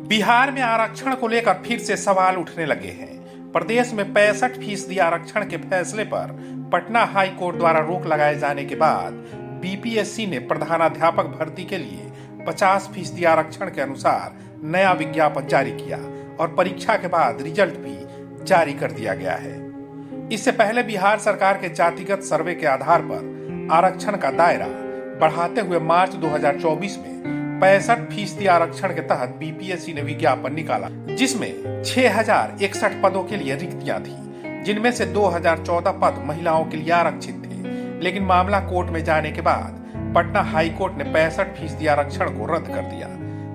बिहार में आरक्षण को लेकर फिर से सवाल उठने लगे हैं। प्रदेश में 65% आरक्षण के फैसले पर पटना हाई कोर्ट द्वारा रोक लगाए जाने के बाद बीपीएससी ने प्रधानाध्यापक भर्ती के लिए 50% आरक्षण के अनुसार नया विज्ञापन जारी किया और परीक्षा के बाद रिजल्ट भी जारी कर दिया गया है। इससे पहले बिहार सरकार के जातिगत सर्वे के आधार पर आरक्षण का दायरा बढ़ाते हुए मार्च 2024 में 65% आरक्षण के तहत बीपीएससी ने विज्ञापन निकाला, जिसमें 6061 पदों के लिए रिक्तियां थी, जिनमें से 2014 पद महिलाओं के लिए आरक्षित थे। लेकिन मामला कोर्ट में जाने के बाद पटना हाई कोर्ट ने 65% आरक्षण को रद्द कर दिया।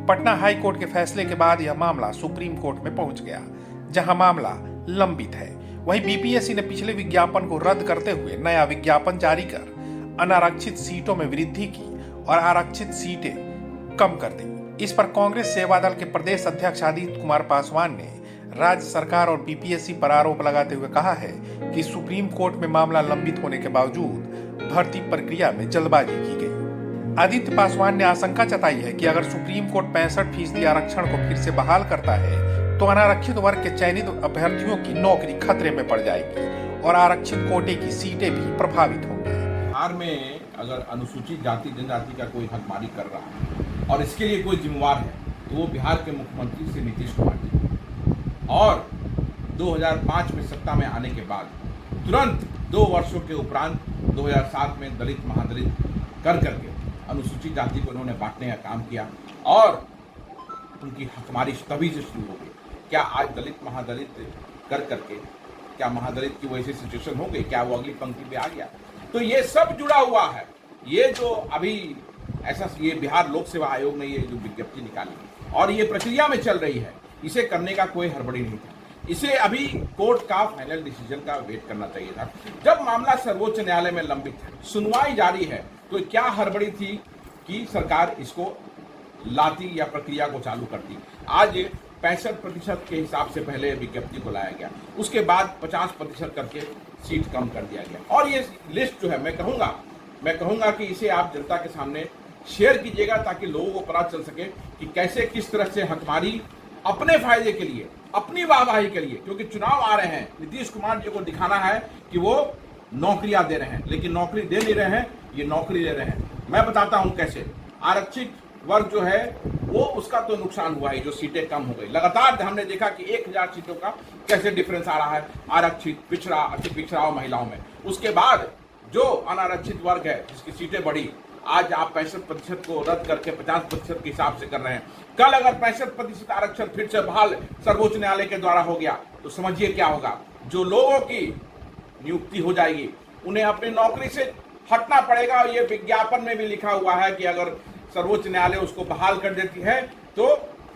पटना हाई कोर्ट के फैसले के बाद यह मामला सुप्रीम कोर्ट में पहुंच गया, जहां मामला लंबित है। वहीं बीपीएससी ने पिछले विज्ञापन को रद्द करते हुए नया विज्ञापन जारी कर अनारक्षित सीटों में वृद्धि की और आरक्षित सीटें कम कर दी। इस पर कांग्रेस सेवा दल के प्रदेश अध्यक्ष आदित्य कुमार पासवान ने राज्य सरकार और बीपीएससी पर आरोप लगाते हुए कहा है कि सुप्रीम कोर्ट में मामला लंबित होने के बावजूद भर्ती प्रक्रिया में जल्दबाजी की गई। आदित्य पासवान ने आशंका जताई है कि अगर सुप्रीम कोर्ट 65% आरक्षण को फिर से बहाल करता है तो अनारक्षित वर्ग के चयनित अभ्यर्थियों की नौकरी खतरे में पड़ जाएगी और आरक्षित कोटे की सीटें भी प्रभावित होंगी। बिहार में अगर अनुसूचित जाति जनजाति का कोई हकमारी कर रहा है और इसके लिए कोई जिम्मेवार है तो वो बिहार के मुख्यमंत्री श्री नीतीश कुमार जी। और 2005 में सत्ता में आने के बाद तुरंत 2 वर्षों के उपरांत 2007 में दलित महादलित करके अनुसूचित जाति को उन्होंने बांटने का काम किया और उनकी हकमारी तभी से शुरू हो गई। क्या आज दलित महादलित करके क्या महादलित की वैसी सिचुएशन हो गई? क्या वो अगली पंक्ति पे आ गया? तो ये सब जुड़ा हुआ है। ये जो अभी ऐसा ये बिहार लोक सेवा आयोग ने ये जो विज्ञप्ति निकाली और ये प्रक्रिया में चल रही है, इसे करने का कोई हड़बड़ी नहीं था। इसे अभी कोर्ट का फाइनल डिसीजन का वेट करना चाहिए था। जब मामला सर्वोच्च न्यायालय में लंबित है, सुनवाई जारी है, तो क्या हड़बड़ी थी कि सरकार इसको लाती या प्रक्रिया को चालू करती? आज 65% के हिसाब से पहले विज्ञप्ति को लाया गया, उसके बाद 50% करके सीट कम कर दिया गया। और ये लिस्ट जो है मैं कहूंगा कि इसे आप जनता के सामने शेयर कीजिएगा ताकि लोगों को पता चल सके कि कैसे किस तरह से हकमारी अपने फायदे के लिए, अपनी वाहवाही के लिए, क्योंकि चुनाव आ रहे हैं, नीतीश कुमार जी को दिखाना है कि वो नौकरियां दे रहे हैं, लेकिन नौकरी दे नहीं रहे हैं, ये नौकरी दे रहे हैं। मैं बताता हूं कैसे। आरक्षित वर्ग जो है वो उसका तो नुकसान हुआ है, जो सीटें कम हो गई। लगातार हमने देखा कि 1000 सीटों का कैसे डिफरेंस आ रहा है आरक्षित, पिछड़ा, अति पिछड़ा और महिलाओं में। उसके बाद जो अनारक्षित वर्ग है जिसकी सीटें बढ़ी, आज आप 65% को रद्द करके 50% के हिसाब से कर रहे हैं। कल अगर 65% आरक्षण फिर से बहाल सर्वोच्च न्यायालय के द्वारा हो गया तो समझिए क्या होगा। जो लोगों की नियुक्ति हो जाएगी उन्हें अपनी नौकरी से हटना पड़ेगा। और ये विज्ञापन में भी लिखा हुआ है कि अगर सर्वोच्च न्यायालय उसको बहाल कर देती है तो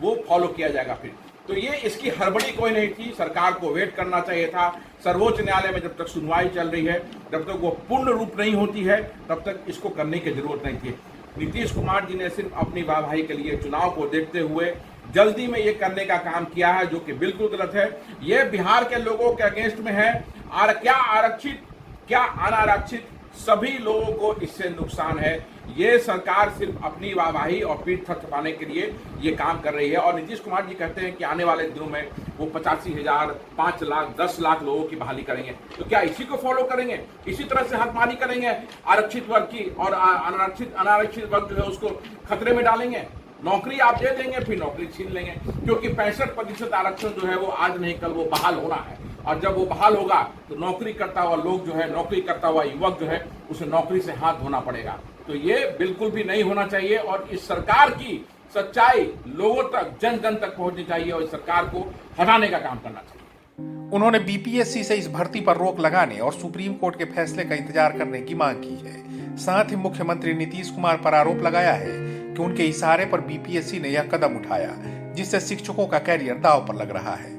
वो फॉलो किया जाएगा फिर। तो ये इसकी हड़बड़ी कोई नहीं थी, सरकार को वेट करना चाहिए था। सर्वोच्च न्यायालय में जब तक सुनवाई चल रही है, जब तक वो पूर्ण रूप नहीं होती है, तब तक इसको करने की जरूरत नहीं थी। नीतीश कुमार जी ने सिर्फ अपनी वाहवाही के लिए चुनाव को देखते हुए जल्दी में ये करने का काम किया है, जो कि बिल्कुल गलत है। ये बिहार के लोगों के अगेंस्ट में है। क्या आरक्षित क्या अनारक्षित, सभी लोगों को इससे नुकसान है। ये सरकार सिर्फ अपनी वाहवाही और पीठ थपथपाने के लिए ये काम कर रही है। और नीतीश कुमार जी कहते हैं कि आने वाले दिनों में वो 85,000, 5 लाख, 10 लाख लोगों की बहाली करेंगे। तो क्या इसी को फॉलो करेंगे? इसी तरह से हकमारी करेंगे आरक्षित वर्ग की और अनारक्षित वर्ग जो है उसको खतरे में डालेंगे? नौकरी आप दे देंगे, फिर नौकरी छीन लेंगे, क्योंकि 65% आरक्षण जो है वो आज नहीं कल वो बहाल होना है। और जब वो बहाल होगा तो नौकरी करता हुआ लोग जो है, नौकरी करता हुआ युवक जो है, उसे नौकरी से हाथ धोना पड़ेगा। तो ये बिल्कुल भी नहीं होना चाहिए और इस सरकार की सच्चाई लोगों तक, जन जन तक पहुंचनी चाहिए और इस सरकार को हटाने का काम करना चाहिए। उन्होंने बीपीएससी से इस भर्ती पर रोक लगाने और सुप्रीम कोर्ट के फैसले का इंतजार करने की मांग की है। साथ ही मुख्यमंत्री नीतीश कुमार पर आरोप लगाया है कि उनके इशारे पर बीपीएससी ने यह कदम उठाया, जिससे शिक्षकों का कैरियर दांव पर लग रहा है।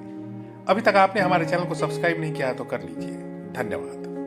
अभी तक आपने हमारे चैनल को सब्सक्राइब नहीं किया तो कर लीजिए। धन्यवाद।